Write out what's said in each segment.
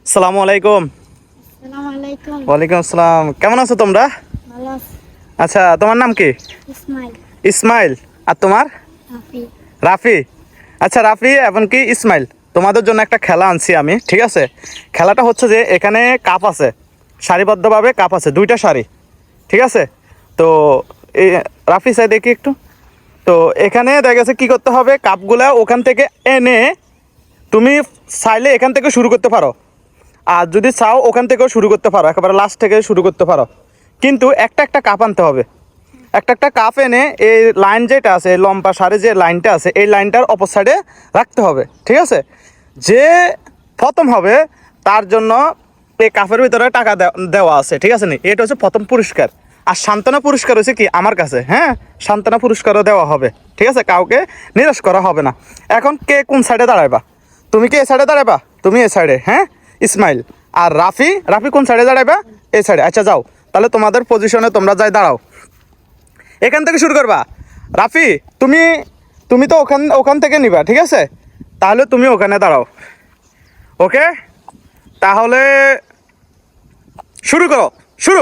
আসসালামু আলাইকুম। আসসালামু আলাইকুম। ওয়ালাইকুম আসসালাম। কেমন আছো তোমরা? ভালো আছি। আচ্ছা, তোমার নাম কি? ইসমাইল। ইসমাইল। আর তোমার? রাফি। রাফি। আচ্ছা রাফি এবং কি ইসমাইল, তোমাদের জন্য একটা খেলা আনছি আমি, ঠিক আছে? খেলাটা হচ্ছে যে এখানে কাপ আছে, সারিবদ্ধভাবে কাপ আছে, দুইটা সারি, ঠিক আছে? তো এই রাফি সাই দেখি একটু। তো এখানে দেখা গেছে কী করতে হবে, কাপগুলা ওখান থেকে এনে তুমি চাইলে এখান থেকে শুরু করতে পারো, আর যদি চাও ওখান থেকেও শুরু করতে পারো, একেবারে লাস্ট থেকে শুরু করতে পারো। কিন্তু একটা একটা কাপ আনতে হবে। একটা একটা কাপ এনে এই লাইন যেটা আছে, এই লম্বা সারে যে লাইনটা আছে, এই লাইনটার অপর সাইডে রাখতে হবে, ঠিক আছে? যে প্রথম হবে তার জন্য এই কাপের ভিতরে টাকা দেওয়া আছে, ঠিক আছে? নি এটা হচ্ছে প্রথম পুরস্কার। আর সান্ত্বনা পুরস্কার হচ্ছে কি আমার কাছে, হ্যাঁ, সান্ত্বনা পুরস্কারও দেওয়া হবে, ঠিক আছে? কাউকে নিরাশ করা হবে না। এখন কে কোন সাইডে দাঁড়াইবা? তুমি কি এ সাইডে দাঁড়াইবা? তুমি এ সাইডে, হ্যাঁ ইসমাইল। আর রাফি, রাফি কোন সাইডে দাঁড়াইবা? এই সাইডে। আচ্ছা যাও, তাহলে তোমাদের পজিশনে তোমরা যাই দাঁড়াও। এখান থেকে শুরু করবা। রাফি, তুমি তুমি তো ওখান থেকে নিবা, ঠিক আছে? তাহলে তুমি ওখানে দাঁড়াও, ওকে? তাহলে শুরু করো, শুরু।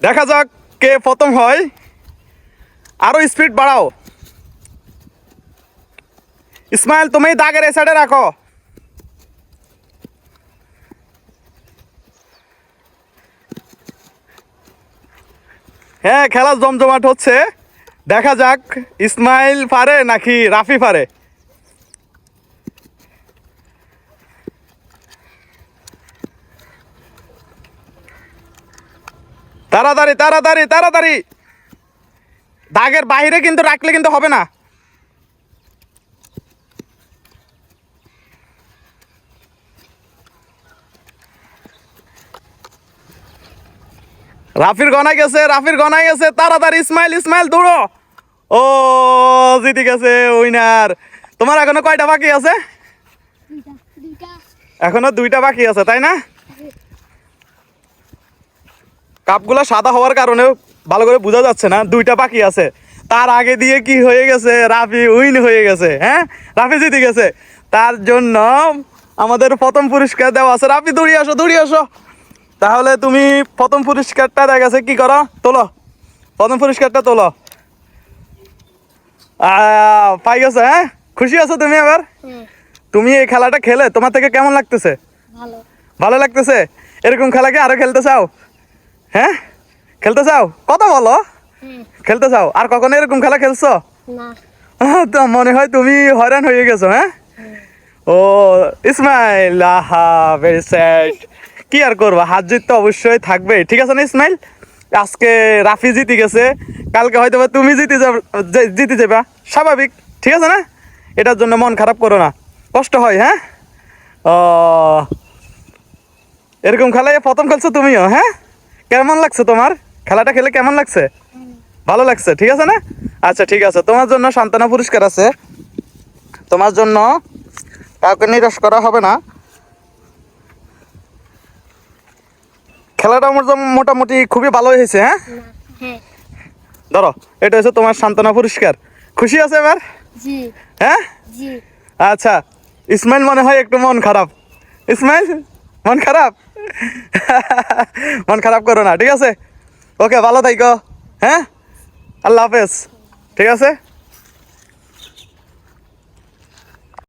দেখা যাক কে প্রথম হয়। আরো স্পিড বাড়াও। ইসমাইল, তুমি দাগের এই সাইডে রাখো। হ্যাঁ, খেলা জমজমাট হচ্ছে। দেখা যাক ইসমাইল পারে নাকি রাফি পারে। তাড়াতাড়ি তাড়াতাড়ি তাড়াতাড়ি, দাগের বাইরে কিন্তু রাখলে কিন্তু হবে না। রাফির গনায় গেছে, রাফির গনায় গেছে, তাড়াতাড়ি ইসমাইল, ইসমাইল দৌড়ো। ও, জিতে গেছে উইনার। তোমার এখনো কয়টা বাকি আছে? এখনো দুইটা বাকি আছে, তাই না? কাপগুলো সাদা হওয়ার কারণে ভালো করে বোঝা যাচ্ছে না, দুইটা বাকি আছে। তার আগে দিয়ে কি হয়ে গেছে, রাফি উইন হয়ে গেছে, হ্যাঁ, রাফি জিতে গেছে। তার জন্য আমাদের প্রথম পুরস্কার দেওয়া আছে। রাফি দৌড়িয়ে আসো, দৌড়িয়ে আসো। তাহলে তুমি প্রথম পুরস্কারটা দেখা গেছে কি করো, তোলো, প্রথম পুরস্কারটা তোলো। পাই গেছো, হ্যাঁ? খুশি আছো তুমি আবার? তুমি এই খেলাটা খেলে তোমার থেকে কেমন লাগতেছে? ভালো। ভালো লাগতেছে? এরকম খেলা কি আরো খেলতে চাও? হ্যাঁ, খেলতে চাও? কথা বলো। খেলতে চাও? আর কখনো এরকম খেলা খেলছো? না। তো মনে হয় তুমি হয়রান হয়ে গেছো, হ্যাঁ? ও ইসমাইল, আহা, ভেরি স্যাড। কি আর করবা, হাত জিত তো অবশ্যই থাকবে, ঠিক আছে না ইসমাইল? আজকে রাফি জিতে গেছে, কালকে হয়তো তুমি জিতে যাবা, স্বাভাবিক, ঠিক আছে না? এটার জন্য মন খারাপ করো না, কষ্ট হয়, হ্যাঁ? ও, এরকম খেলায় প্রথম খেলছো তুমিও, হ্যাঁ? কেমন লাগছে তোমার খেলাটা খেলে? কেমন লাগছে? ভালো লাগছে, ঠিক আছে না? আচ্ছা ঠিক আছে, তোমার জন্য সান্ত্বনা পুরস্কার আছে। তোমার জন্য কাউকে নিরাশ করা হবে না। খেলাটা আমার মোটামুটি খুবই ভালো হয়েছে, হ্যাঁ? ধরো, এটা হচ্ছে তোমার সান্ত্বনা পুরস্কার। খুশি আছে এবার? জি। হ্যাঁ জি। আচ্ছা, ইসমাইল মনে হয় একটু মন খারাপ। ইসমাইল, মন খারাপ? মন খারাপ করো না, ঠিক আছে? ওকে, ভালো থাইকো, হ্যাঁ? আল্লাহ হাফেজ, ঠিক আছে?